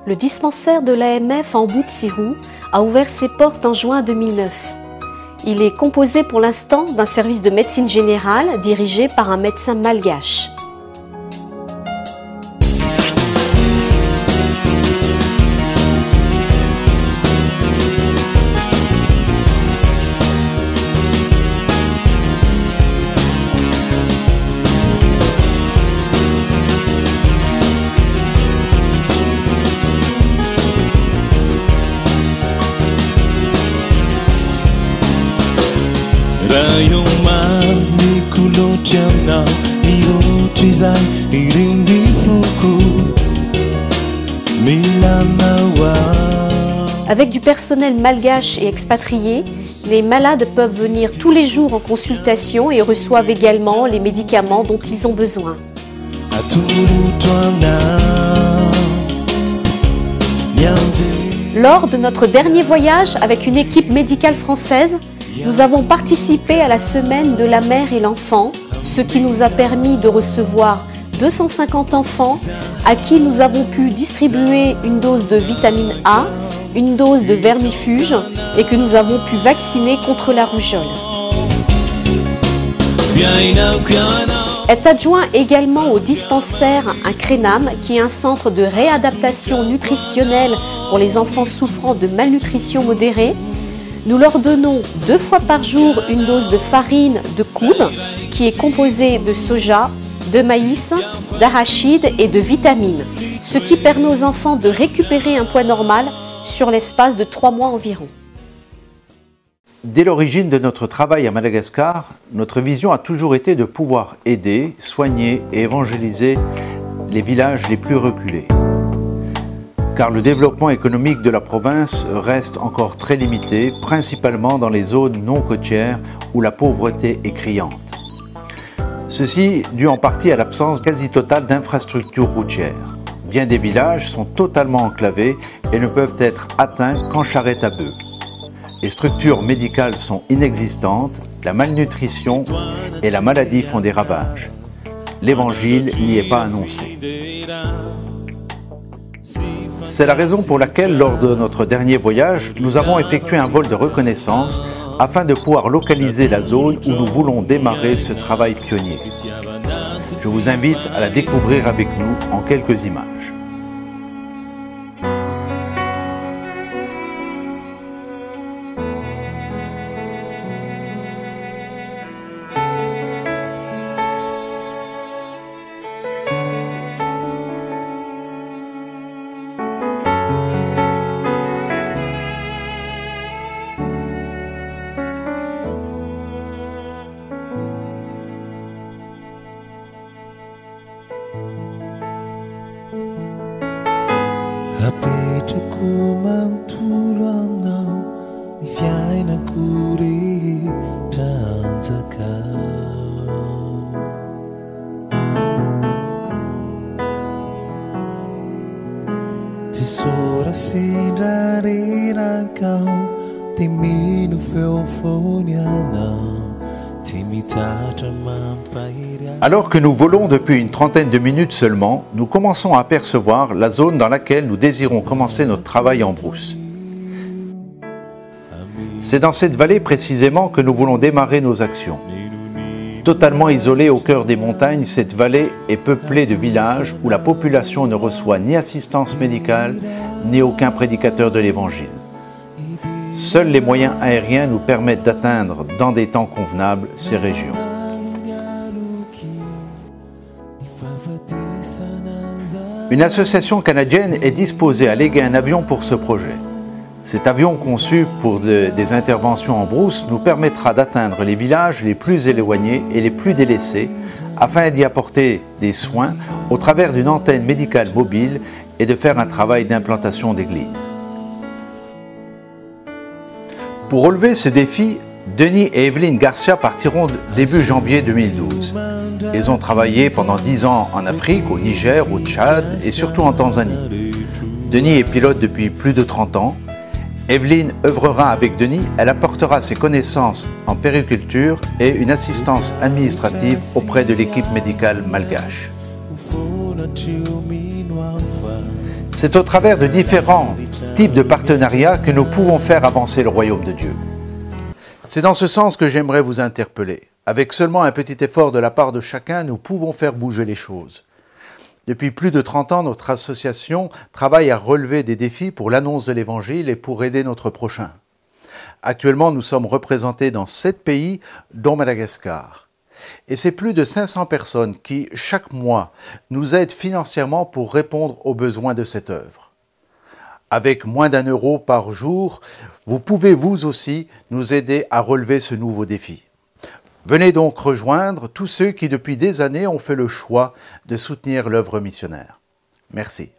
Le dispensaire de l'AMF en Boutsiru a ouvert ses portes en juin 2009. Il est composé pour l'instant d'un service de médecine générale dirigé par un médecin malgache. Avec du personnel malgache et expatrié, les malades peuvent venir tous les jours en consultation et reçoivent également les médicaments dont ils ont besoin. Lors de notre dernier voyage avec une équipe médicale française, nous avons participé à la semaine de la mère et l'enfant, ce qui nous a permis de recevoir 250 enfants à qui nous avons pu distribuer une dose de vitamine A, une dose de vermifuge et que nous avons pu vacciner contre la rougeole. Est adjoint également au dispensaire un CRENAM qui est un centre de réadaptation nutritionnelle pour les enfants souffrant de malnutrition modérée. Nous leur donnons 2 fois par jour une dose de farine de coude qui est composée de soja, de maïs, d'arachide et de vitamines, ce qui permet aux enfants de récupérer un poids normal sur l'espace de 3 mois environ. Dès l'origine de notre travail à Madagascar, notre vision a toujours été de pouvoir aider, soigner et évangéliser les villages les plus reculés. Car le développement économique de la province reste encore très limité, principalement dans les zones non côtières où la pauvreté est criante. Ceci dû en partie à l'absence quasi totale d'infrastructures routières. Bien des villages sont totalement enclavés et ne peuvent être atteints qu'en charrette à bœufs. Les structures médicales sont inexistantes, la malnutrition et la maladie font des ravages. L'Évangile n'y est pas annoncé. C'est la raison pour laquelle, lors de notre dernier voyage, nous avons effectué un vol de reconnaissance afin de pouvoir localiser la zone où nous voulons démarrer ce travail pionnier. Je vous invite à la découvrir avec nous en quelques images. Alors que nous volons depuis une trentaine de minutes seulement, nous commençons à apercevoir la zone dans laquelle nous désirons commencer notre travail en brousse. C'est dans cette vallée précisément que nous voulons démarrer nos actions. Totalement isolée au cœur des montagnes, cette vallée est peuplée de villages où la population ne reçoit ni assistance médicale, ni aucun prédicateur de l'Évangile. Seuls les moyens aériens nous permettent d'atteindre dans des temps convenables ces régions. Une association canadienne est disposée à léguer un avion pour ce projet. Cet avion conçu pour des interventions en brousse nous permettra d'atteindre les villages les plus éloignés et les plus délaissés afin d'y apporter des soins au travers d'une antenne médicale mobile et de faire un travail d'implantation d'église. Pour relever ce défi, Denis et Evelyne Garcia partiront début janvier 2012. Ils ont travaillé pendant 10 ans en Afrique, au Niger, au Tchad et surtout en Tanzanie. Denis est pilote depuis plus de 30 ans. Evelyne œuvrera avec Denis, elle apportera ses connaissances en périculture et une assistance administrative auprès de l'équipe médicale malgache. C'est au travers de différents types de partenariats que nous pouvons faire avancer le royaume de Dieu. C'est dans ce sens que j'aimerais vous interpeller. Avec seulement un petit effort de la part de chacun, nous pouvons faire bouger les choses. Depuis plus de 30 ans, notre association travaille à relever des défis pour l'annonce de l'Évangile et pour aider notre prochain. Actuellement, nous sommes représentés dans 7 pays, dont Madagascar. Et c'est plus de 500 personnes qui, chaque mois, nous aident financièrement pour répondre aux besoins de cette œuvre. Avec moins d'1 euro par jour, vous pouvez vous aussi nous aider à relever ce nouveau défi. Venez donc rejoindre tous ceux qui depuis des années ont fait le choix de soutenir l'œuvre missionnaire. Merci.